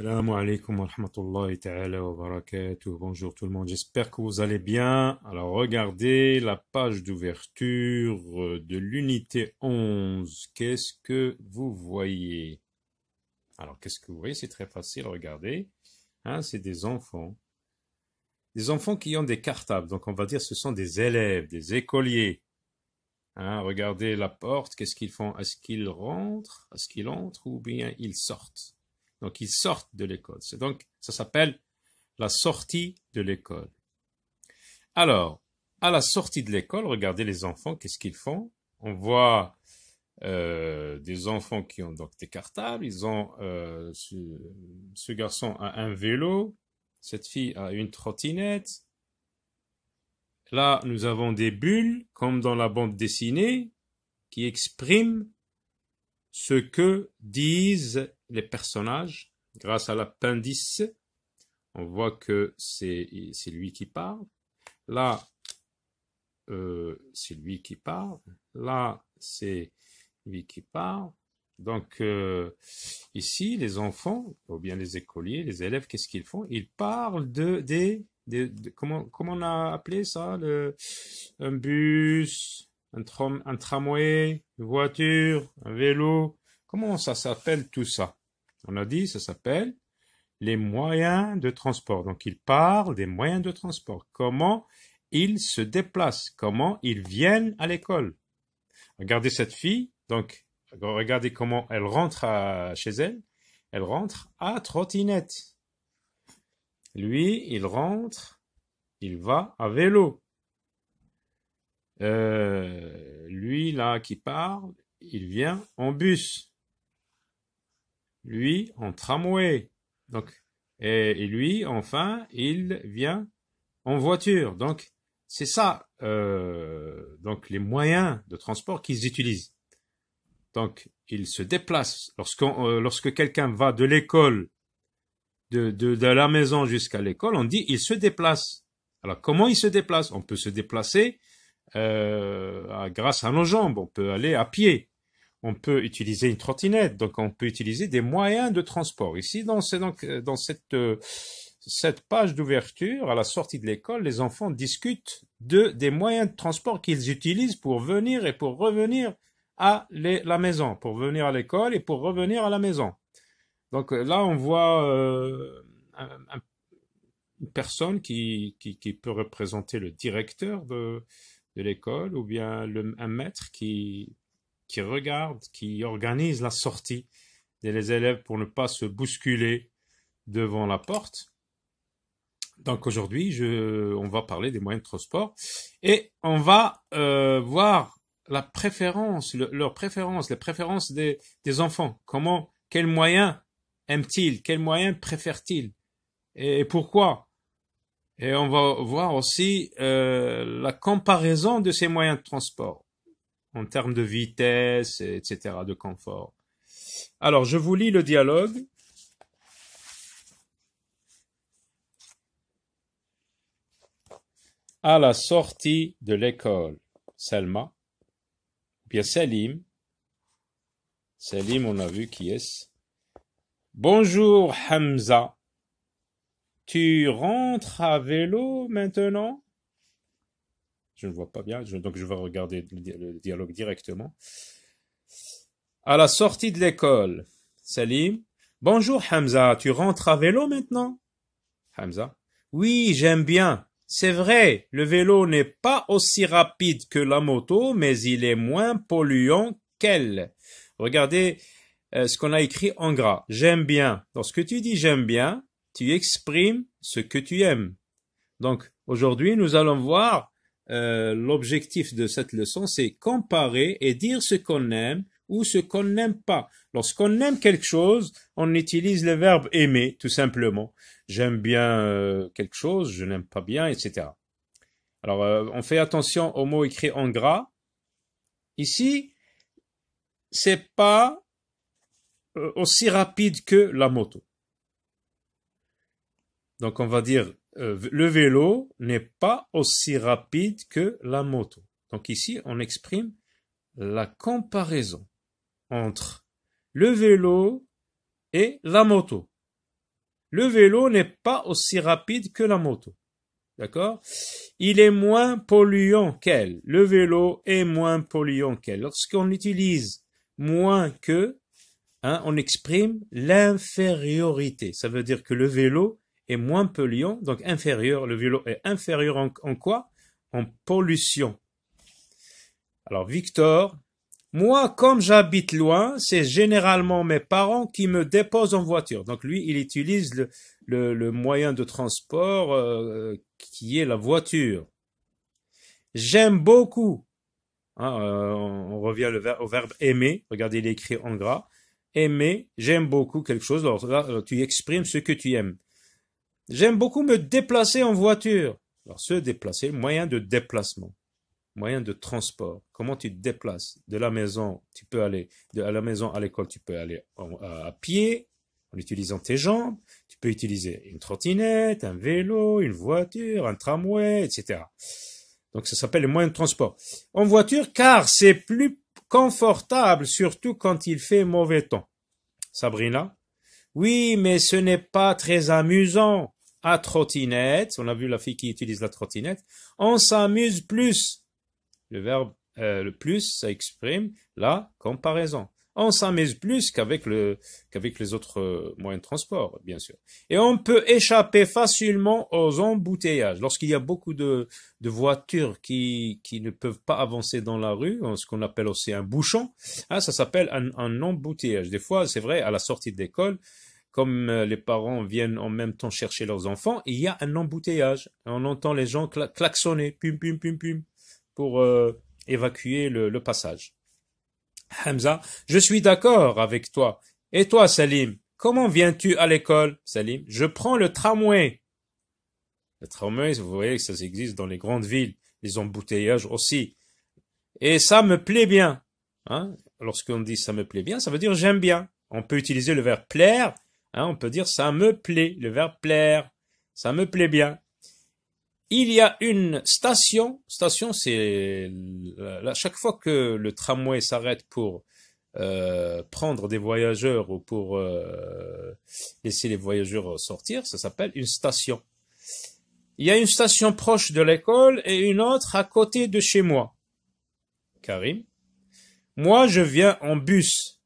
Assalamu alaikum wa rahmatullahi ta'ala wa barakatuh. Bonjour tout le monde, j'espère que vous allez bien. Alors regardez la page d'ouverture de l'unité 11. Qu'est-ce que vous voyez? Alors qu'est-ce que vous voyez? C'est très facile, regardez. C'est des enfants. Des enfants qui ont des cartables. Donc on va dire ce sont des élèves, des écoliers. Regardez la porte, qu'est-ce qu'ils font? Est-ce qu'ils rentrent? Est-ce qu'ils entrent ou bien ils sortent? Donc, ils sortent de l'école. Donc, ça s'appelle la sortie de l'école. Alors, à la sortie de l'école, regardez les enfants, qu'est-ce qu'ils font? On voit des enfants qui ont donc des cartables. Ils ont ce garçon a un vélo, cette fille a une trottinette. Là, nous avons des bulles, comme dans la bande dessinée, qui expriment ce que disent les personnages. Grâce à l'appendice, on voit que c'est lui qui parle. Là, c'est lui qui parle. Là, c'est lui qui parle. Donc, ici, les enfants, ou bien les écoliers, les élèves, qu'est-ce qu'ils font? Ils parlent comment on a appelé ça? Un bus, un tramway, une voiture, un vélo. Comment ça s'appelle tout ça? On a dit, ça s'appelle les moyens de transport. Donc, ils parlent des moyens de transport. Comment ils se déplacent, comment ils viennent à l'école. Regardez cette fille. Donc, regardez comment elle rentre chez elle. Elle rentre à trottinette. Lui, il rentre, il va à vélo. Lui, là, qui parle, il vient en bus. Lui, en tramway. Donc, et lui, enfin, il vient en voiture. Donc, c'est ça, donc les moyens de transport qu'ils utilisent. Donc, ils se déplacent. Lorsque quelqu'un va de l'école, de la maison jusqu'à l'école, on dit il se déplace. Alors, comment il se déplace? On peut se déplacer grâce à nos jambes. On peut aller à pied. On peut utiliser une trottinette. Donc, on peut utiliser des moyens de transport. Ici, dans cette page d'ouverture, à la sortie de l'école, les enfants discutent des moyens de transport qu'ils utilisent pour venir et pour revenir à la maison, pour venir à l'école et pour revenir à la maison. Donc là, on voit une personne qui peut représenter le directeur de l'école ou bien un maître qui regarde, qui organise la sortie des élèves pour ne pas se bousculer devant la porte. Donc aujourd'hui, on va parler des moyens de transport et on va voir la préférence, les préférences des enfants. Quels moyens aiment-ils? Quels moyens préfèrent-ils? Et pourquoi? Et on va voir aussi la comparaison de ces moyens de transport en termes de vitesse, etc., de confort. Alors, je vous lis le dialogue. À la sortie de l'école, Selma, bien Salim, on a vu qui est-ce. Bonjour Hamza, tu rentres à vélo maintenant? Je ne vois pas bien, donc je vais regarder le dialogue directement. À la sortie de l'école, Salim. Bonjour Hamza, tu rentres à vélo maintenant? Hamza. Oui, j'aime bien. C'est vrai, le vélo n'est pas aussi rapide que la moto, mais il est moins polluant qu'elle. Regardez ce qu'on a écrit en gras. J'aime bien. Lorsque tu dis j'aime bien, tu exprimes ce que tu aimes. Donc, aujourd'hui, nous allons voir l'objectif de cette leçon, c'est comparer et dire ce qu'on aime ou ce qu'on n'aime pas. Lorsqu'on aime quelque chose, on utilise le verbe aimer, tout simplement. J'aime bien quelque chose, je n'aime pas bien, etc. Alors, on fait attention aux mots écrits en gras. Ici, c'est pas aussi rapide que la moto. Donc, on va dire le vélo n'est pas aussi rapide que la moto. Donc ici, on exprime la comparaison entre le vélo et la moto. Le vélo n'est pas aussi rapide que la moto. D'accord? Il est moins polluant qu'elle. Le vélo est moins polluant qu'elle. Lorsqu'on utilise moins que, on exprime l'infériorité. Ça veut dire que le vélo est moins polluant, donc inférieur. Le vélo est inférieur en quoi? En pollution. Alors, Victor, moi, comme j'habite loin, c'est généralement mes parents qui me déposent en voiture. Donc, lui, il utilise le moyen de transport qui est la voiture. J'aime beaucoup. On revient au verbe aimer. Regardez, il est écrit en gras. Aimer, j'aime beaucoup quelque chose. Alors là, tu exprimes ce que tu aimes. J'aime beaucoup me déplacer en voiture. Alors, se déplacer, moyen de déplacement, moyen de transport. Comment tu te déplaces? De la maison, tu peux aller, à la maison à l'école, tu peux aller à pied, en utilisant tes jambes. Tu peux utiliser une trottinette, un vélo, une voiture, un tramway, etc. Donc, ça s'appelle le moyen de transport. En voiture, car c'est plus confortable, surtout quand il fait mauvais temps. Sabrina? Oui, mais ce n'est pas très amusant. À trottinette, on a vu la fille qui utilise la trottinette, on s'amuse plus. Le verbe le plus, ça exprime la comparaison. On s'amuse plus qu'avec les autres moyens de transport, bien sûr. Et on peut échapper facilement aux embouteillages. Lorsqu'il y a beaucoup de voitures qui ne peuvent pas avancer dans la rue, ce qu'on appelle aussi un bouchon, ça s'appelle un embouteillage. Des fois, c'est vrai, à la sortie de l'école, comme les parents viennent en même temps chercher leurs enfants, il y a un embouteillage. On entend les gens klaxonner, pum, pum, pum, pum, pour évacuer le passage. Hamza, je suis d'accord avec toi. Et toi, Salim, comment viens-tu à l'école, Salim? Je prends le tramway. Le tramway, vous voyez que ça existe dans les grandes villes, les embouteillages aussi. Et ça me plaît bien. Lorsqu'on dit ça me plaît bien, ça veut dire j'aime bien. On peut utiliser le verbe plaire. On peut dire ça me plaît, le verbe plaire. Ça me plaît bien. Il y a une station. Station, c'est chaque fois que le tramway s'arrête pour prendre des voyageurs ou pour laisser les voyageurs sortir, ça s'appelle une station. Il y a une station proche de l'école et une autre à côté de chez moi. Karim? Moi, je viens en bus,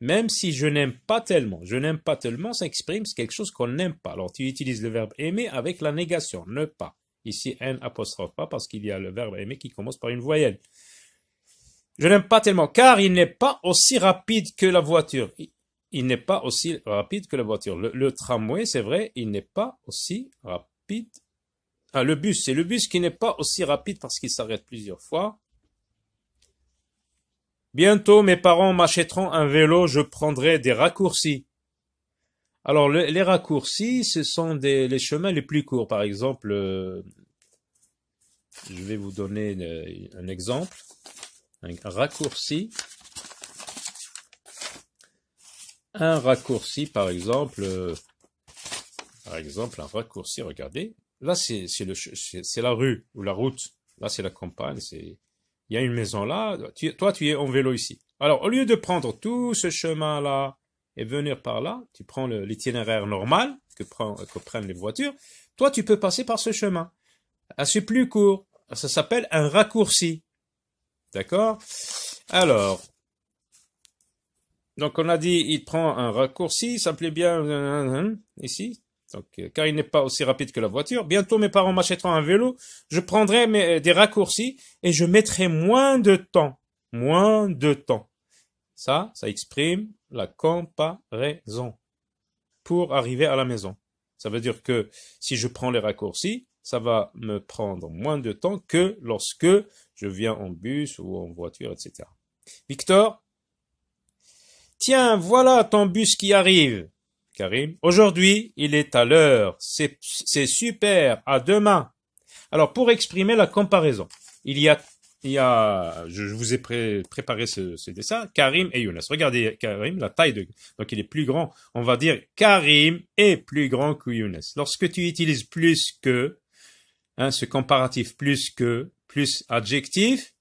même si je n'aime pas tellement. Je n'aime pas tellement, ça exprime quelque chose qu'on n'aime pas. Alors, tu utilises le verbe aimer avec la négation, ne pas. Ici, N apostrophe pas, parce qu'il y a le verbe aimer qui commence par une voyelle. Je n'aime pas tellement, car il n'est pas aussi rapide que la voiture. Il n'est pas aussi rapide que la voiture. Le tramway, c'est vrai, il n'est pas aussi rapide. Le bus, c'est le bus qui n'est pas aussi rapide parce qu'il s'arrête plusieurs fois. Bientôt, mes parents m'achèteront un vélo, je prendrai des raccourcis. Alors, les raccourcis, ce sont les chemins les plus courts. Par exemple, je vais vous donner un exemple. Un raccourci. Un raccourci, par exemple, un raccourci, regardez. Là, c'est la rue ou la route. Là, c'est la campagne. Il y a une maison là. Toi, tu es en vélo ici. Alors, au lieu de prendre tout ce chemin-là et venir par là, tu prends l'itinéraire normal que prennent les voitures. Toi, tu peux passer par ce chemin. C'est plus court. Ça s'appelle un raccourci. D'accord? Alors, donc on a dit, il prend un raccourci, ça me plaît bien ici. Donc, car il n'est pas aussi rapide que la voiture. Bientôt, mes parents m'achèteront un vélo. Je prendrai des raccourcis et je mettrai moins de temps. Moins de temps. Ça exprime la comparaison pour arriver à la maison. Ça veut dire que si je prends les raccourcis, ça va me prendre moins de temps que lorsque je viens en bus ou en voiture, etc. Victor? Tiens, voilà ton bus qui arrive. Karim, aujourd'hui, il est à l'heure. C'est super. À demain. Alors, pour exprimer la comparaison, je vous ai préparé ce dessin, Karim et Younes. Regardez Karim, la taille donc il est plus grand. On va dire Karim est plus grand que Younes. Lorsque tu utilises plus que, ce comparatif plus que, plus adjectif,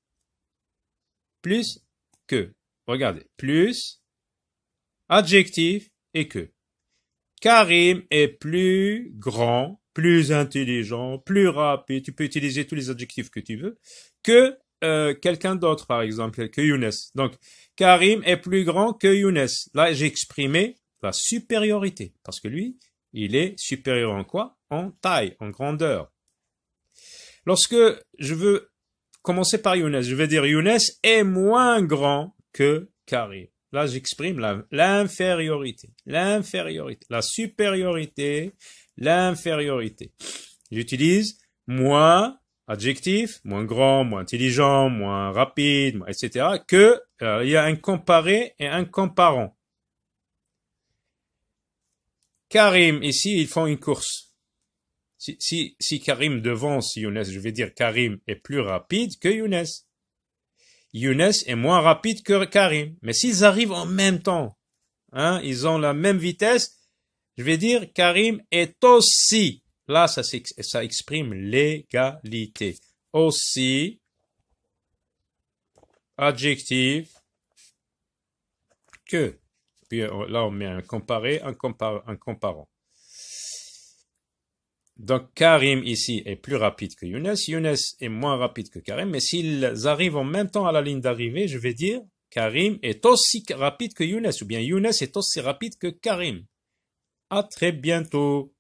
plus que. Regardez, plus, adjectif et que. Karim est plus grand, plus intelligent, plus rapide, tu peux utiliser tous les adjectifs que tu veux, que quelqu'un d'autre, par exemple, que Younes. Donc, Karim est plus grand que Younes. Là, j'ai exprimé la supériorité, parce que lui, il est supérieur en quoi? En taille, en grandeur. Lorsque je veux commencer par Younes, je vais dire Younes est moins grand que Karim. Là, j'exprime l'infériorité, la supériorité, l'infériorité. J'utilise moins, adjectif, moins grand, moins intelligent, moins rapide, etc. que il y a un comparé et un comparant. Karim, ici, ils font une course. Si Karim devance Younes, je vais dire Karim est plus rapide que Younes. Younes est moins rapide que Karim. Mais s'ils arrivent en même temps, hein, ils ont la même vitesse, je vais dire Karim est aussi. Là, ça exprime l'égalité. Aussi, adjectif, que. Puis là, on met un comparé, un comparant. Donc, Karim ici est plus rapide que Younes. Younes est moins rapide que Karim. Mais s'ils arrivent en même temps à la ligne d'arrivée, je vais dire Karim est aussi rapide que Younes. Ou bien Younes est aussi rapide que Karim. À très bientôt.